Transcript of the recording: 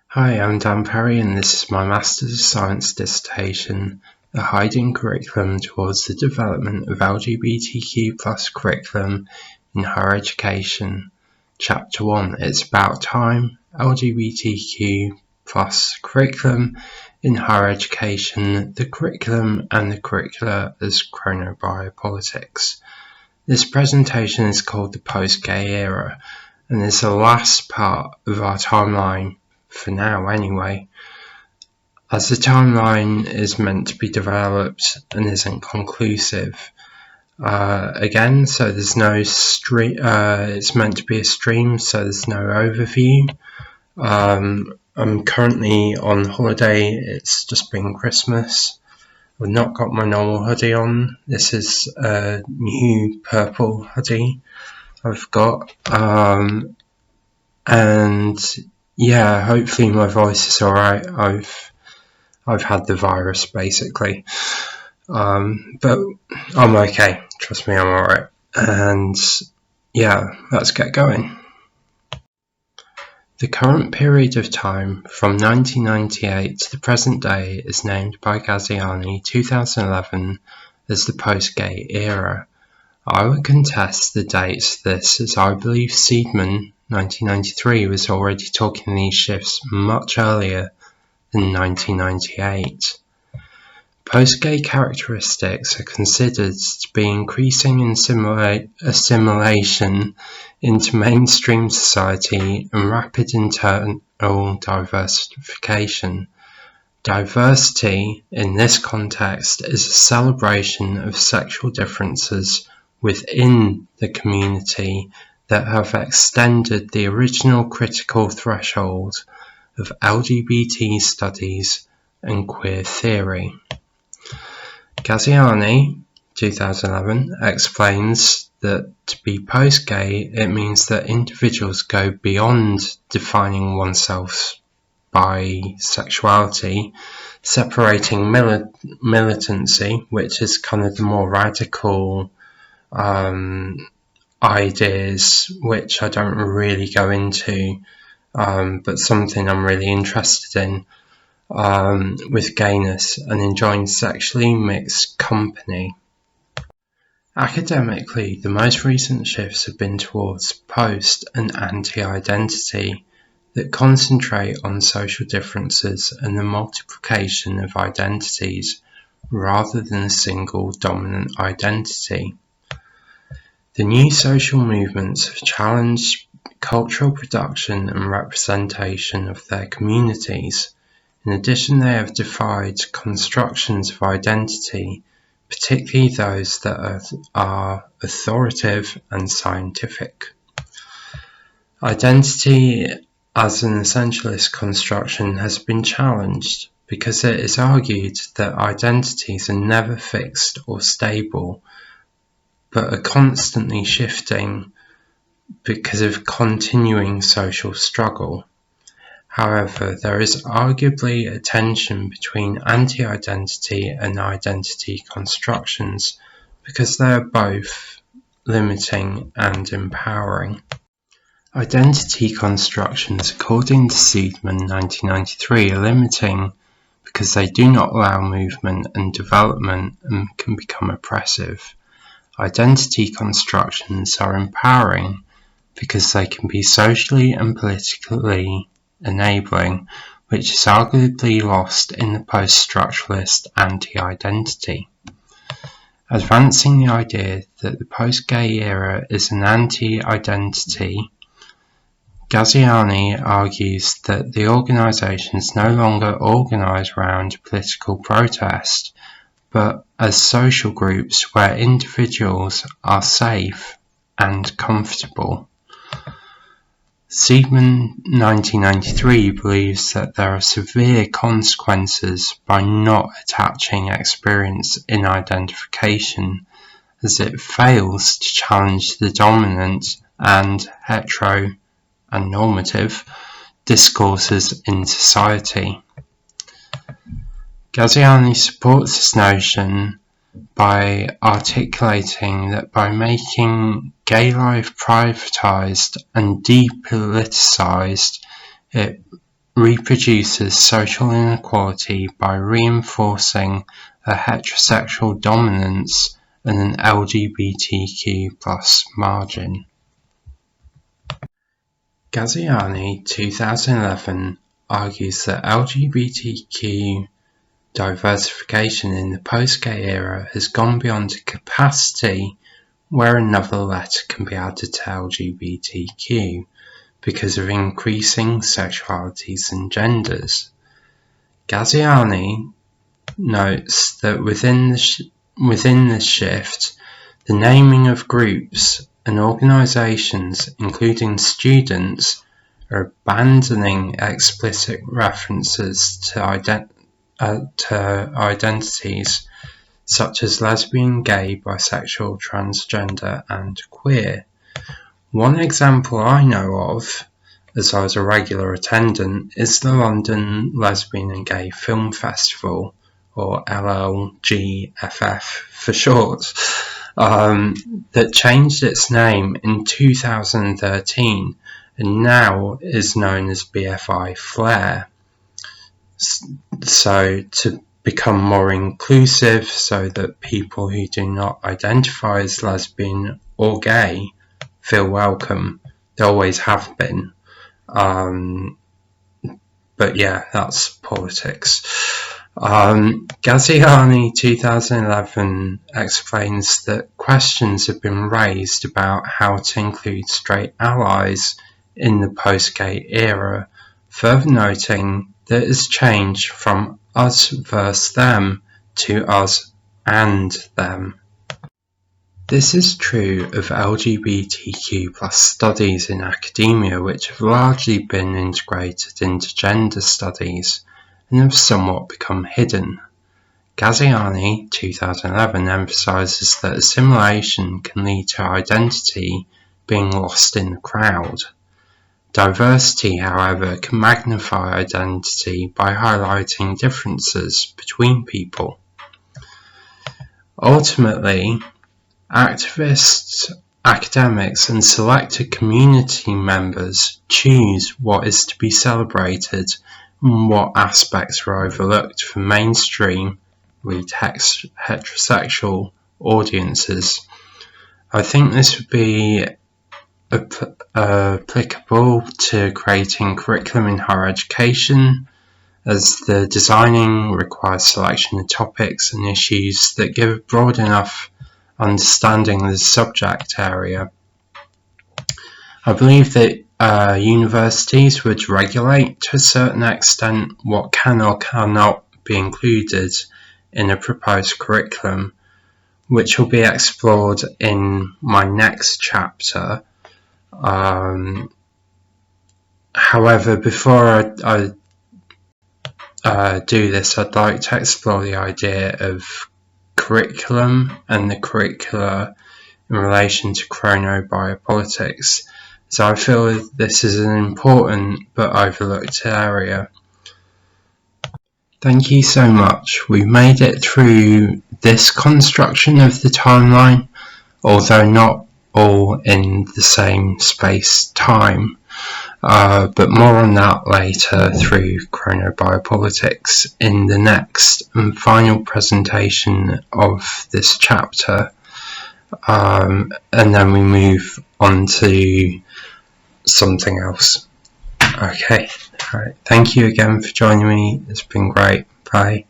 Hi, I'm Dan Perry and this is my Master's of Science dissertation, A Hiding Curriculum Towards the Development of LGBTQ+ Curriculum in Higher Education. Chapter 1, It's About Time, LGBTQ+ Curriculum in Higher Education, the Curriculum and the Curricula as Chronobiopolitics. This presentation is called the Post-Gay Era and is the last part of our timeline. For now anyway, as the timeline is meant to be developed and isn't conclusive. Again, so there's no stream, it's meant to be a stream, so there's no overview. I'm currently on holiday, it's just been Christmas. I've not got my normal hoodie on, this is a new purple hoodie I've got, and yeah, hopefully my voice is alright. I've had the virus basically, but I'm okay. Trust me, I'm alright. And yeah, let's get going. The current period of time from 1998 to the present day is named by Ghaziani 2011 as the post-gay era. I would contest the dates to this, as I believe Seidman 1993 was already talking these shifts much earlier than 1998. Post-gay characteristics are considered to be increasing assimilation into mainstream society and rapid internal diversification. Diversity in this context is a celebration of sexual differences within the community that have extended the original critical threshold of LGBT studies and queer theory. Ghaziani, 2011, explains that to be post-gay, it means that individuals go beyond defining oneself by sexuality, separating militancy, which is kind of the more radical ideas, which I don't really go into, but something I'm really interested in, with gayness and enjoying sexually mixed company. Academically, the most recent shifts have been towards post and anti-identity that concentrate on social differences and the multiplication of identities rather than a single dominant identity. The new social movements have challenged cultural production and representation of their communities. In addition, they have defied constructions of identity, particularly those that are authoritative and scientific. Identity as an essentialist construction has been challenged because it is argued that identities are never fixed or stable, but are constantly shifting because of continuing social struggle. However, there is arguably a tension between anti-identity and identity constructions because they are both limiting and empowering. Identity constructions, according to Seidman 1993, are limiting because they do not allow movement and development and can become oppressive. Identity constructions are empowering because they can be socially and politically enabling, which is arguably lost in the post-structuralist anti-identity. Advancing the idea that the post-gay era is an anti-identity, Ghaziani argues that the organisations no longer organise around political protest, but as social groups where individuals are safe and comfortable. Seidman 1993 believes that there are severe consequences by not attaching experience in identification, as it fails to challenge the dominant and hetero and normative discourses in society. Ghaziani supports this notion by articulating that by making gay life privatised and depoliticised, it reproduces social inequality by reinforcing a heterosexual dominance and an LGBTQ plus margin. Ghaziani, 2011, argues that LGBTQ diversification in the post-gay era has gone beyond a capacity where another letter can be added to LGBTQ because of increasing sexualities and genders. Ghaziani notes that within this shift, the naming of groups and organisations, including students, are abandoning explicit references to identities such as lesbian, gay, bisexual, transgender, and queer. One example I know of, as I was a regular attendant, is the London Lesbian and Gay Film Festival, or LLGFF for short, that changed its name in 2013 and now is known as BFI Flair. So to become more inclusive so that people who do not identify as lesbian or gay feel welcome. They always have been. But yeah, that's politics. Ghaziani 2011 explains that questions have been raised about how to include straight allies in the post-gay era, further noting that it has changed from us versus them to us and them. This is true of LGBTQ plus studies in academia, which have largely been integrated into gender studies and have somewhat become hidden. Ghaziani 2011 emphasises that assimilation can lead to identity being lost in the crowd. Diversity, however, can magnify identity by highlighting differences between people. Ultimately, activists, academics, and selected community members choose what is to be celebrated and what aspects are overlooked for mainstream, heterosexual audiences. I think this would be applicable to creating curriculum in higher education, as the designing requires selection of topics and issues that give broad enough understanding of the subject area. I believe that universities would regulate to a certain extent what can or cannot be included in a proposed curriculum, which will be explored in my next chapter. However, before I do this, I'd like to explore the idea of curriculum and the curricula in relation to chronobiopolitics, so I feel this is an important but overlooked area. Thank you so much. We've made it through this construction of the timeline, although not all in the same space-time. But more on that later through chronobiopolitics in the next and final presentation of this chapter. And then we move on to something else. Okay, alright. Thank you again for joining me. It's been great. Bye.